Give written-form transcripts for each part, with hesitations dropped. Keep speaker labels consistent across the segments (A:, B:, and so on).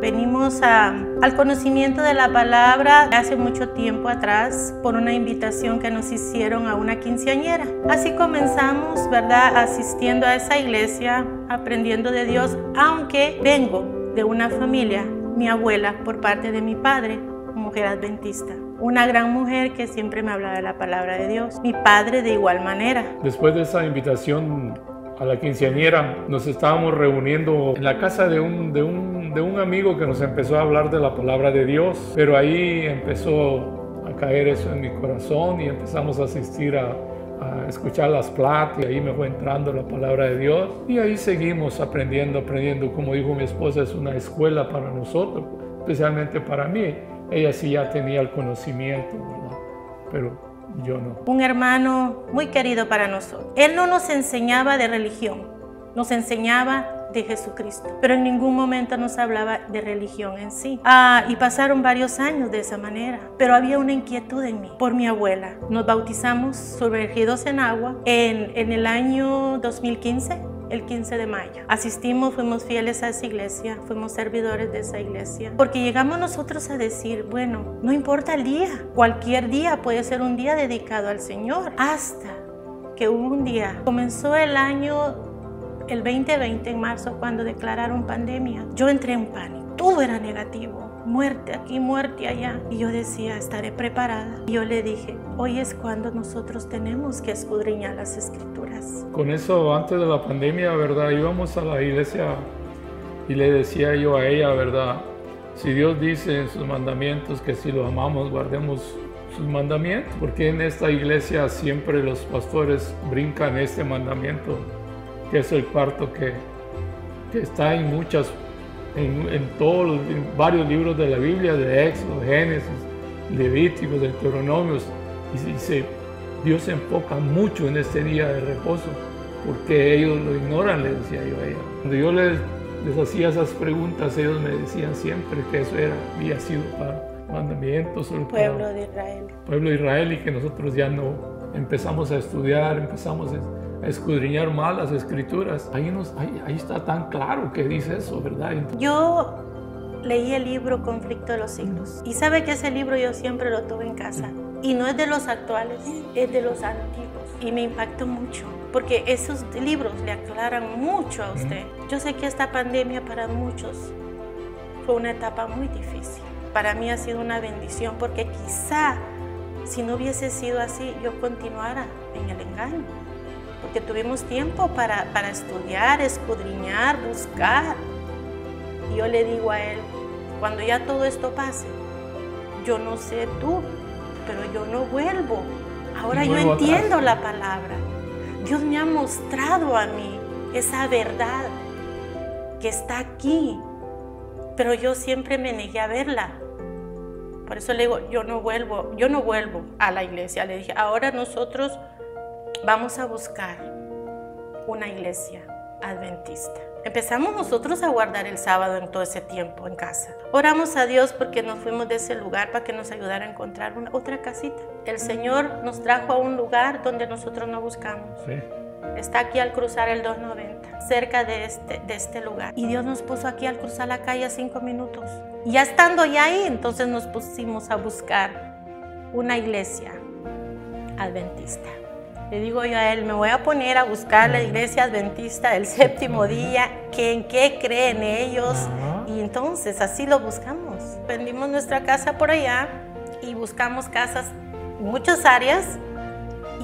A: Venimos al conocimiento de la palabra hace mucho tiempo atrás por una invitación que nos hicieron a una quinceañera. Así comenzamos, ¿verdad?, asistiendo a esa iglesia, aprendiendo de Dios, aunque vengo de una familia, mi abuela por parte de mi padre, mujer adventista. Una gran mujer que siempre me hablaba de la palabra de Dios. Mi padre de igual manera.
B: Después de esa invitación a la quinceañera, nos estábamos reuniendo en la casa de un amigo que nos empezó a hablar de la palabra de Dios, pero ahí empezó a caer eso en mi corazón y empezamos a asistir a escuchar las pláticas, y ahí me fue entrando la palabra de Dios y ahí seguimos aprendiendo. Como dijo mi esposa, es una escuela para nosotros, especialmente para mí. Ella sí ya tenía el conocimiento, ¿verdad? Pero yo no.
A: Un hermano muy querido para nosotros. Él no nos enseñaba de religión, nos enseñaba de Jesucristo, pero en ningún momento nos hablaba de religión en sí. Y pasaron varios años de esa manera, pero había una inquietud en mí por mi abuela. Nos bautizamos sumergidos en agua en el año 2015. El 15 de mayo. Asistimos, fuimos fieles a esa iglesia, fuimos servidores de esa iglesia, porque llegamos nosotros a decir, bueno, no importa el día, cualquier día puede ser un día dedicado al Señor, hasta que hubo un día, comenzó el año, el 2020 en marzo, cuando declararon pandemia. Yo entré en pánico, todo era negativo. Muerte aquí, muerte allá. Y yo decía, estaré preparada. Y yo le dije, hoy es cuando nosotros tenemos que escudriñar las escrituras.
B: Con eso, antes de la pandemia, ¿verdad? Íbamos a la iglesia y le decía yo a ella, ¿verdad? Si Dios dice en sus mandamientos que si lo amamos, guardemos sus mandamientos. Porque en esta iglesia siempre los pastores brincan este mandamiento, que es el cuarto que está en varios libros de la Biblia, de Éxodo, Génesis, Levíticos, Deuteronomios, y Dios se enfoca mucho en este día de reposo, porque ellos lo ignoran, le decía yo a ella. Cuando yo les hacía esas preguntas, ellos me decían siempre que eso había sido para mandamientos, el
A: pueblo de Israel.
B: Pueblo de Israel, y que nosotros ya no empezamos a estudiar, empezamos a escudriñar más las escrituras. Ahí está tan claro que dice eso, ¿verdad?
A: Yo leí el libro Conflicto de los Siglos, y sabe que ese libro yo siempre lo tuve en casa, y no es de los actuales, es de los antiguos, y me impactó mucho, porque esos libros le aclaran mucho a usted. Yo sé que esta pandemia para muchos fue una etapa muy difícil. Para mí ha sido una bendición, porque quizá si no hubiese sido así, yo continuara en el engaño, porque tuvimos tiempo para estudiar, escudriñar, buscar. Y yo le digo a él, cuando ya todo esto pase, yo no sé tú, pero yo no vuelvo. Ahora yo entiendo la palabra. Dios me ha mostrado a mí esa verdad que está aquí, pero yo siempre me negué a verla. Por eso le digo, yo no vuelvo a la iglesia. Le dije, ahora nosotros vamos a buscar una iglesia adventista. Empezamos nosotros a guardar el sábado en todo ese tiempo en casa. Oramos a Dios porque nos fuimos de ese lugar para que nos ayudara a encontrar otra casita. El Señor nos trajo a un lugar donde nosotros no buscamos.
B: Sí.
A: Está aquí al cruzar el 290, cerca de este lugar. Y Dios nos puso aquí al cruzar la calle a 5 minutos. Y ya estando ya ahí, entonces nos pusimos a buscar una iglesia adventista. Le digo yo a él, me voy a poner a buscar la iglesia adventista del séptimo día, en qué creen ellos. Y entonces así lo buscamos. Vendimos nuestra casa por allá y buscamos casas en muchas áreas.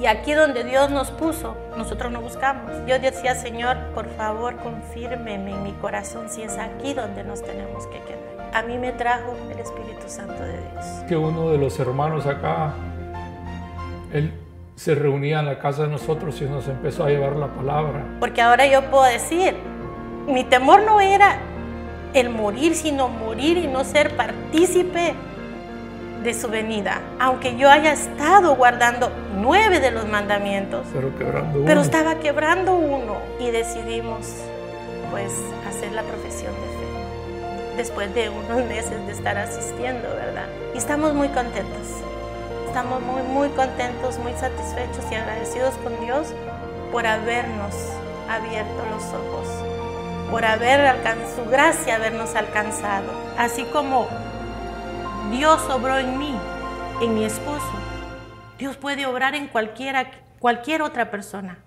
A: Y aquí donde Dios nos puso, nosotros no buscamos. Yo decía, Señor, por favor, confírmeme en mi corazón si es aquí donde nos tenemos que quedar. A mí me trajo el Espíritu Santo de Dios.
B: Que uno de los hermanos acá, él se reunía en la casa de nosotros y nos empezó a llevar la palabra.
A: Porque ahora yo puedo decir, mi temor no era el morir, sino morir y no ser partícipe de su venida. Aunque yo haya estado guardando 9 de los mandamientos, pero estaba quebrando uno. Y decidimos, pues, hacer la profesión de fe. Después de unos meses de estar asistiendo, ¿verdad? Y estamos muy contentos. Estamos muy contentos, muy satisfechos y agradecidos con Dios por habernos abierto los ojos por su gracia habernos alcanzado. Así como Dios obró en mí, en mi esposo, Dios puede obrar en cualquier otra persona.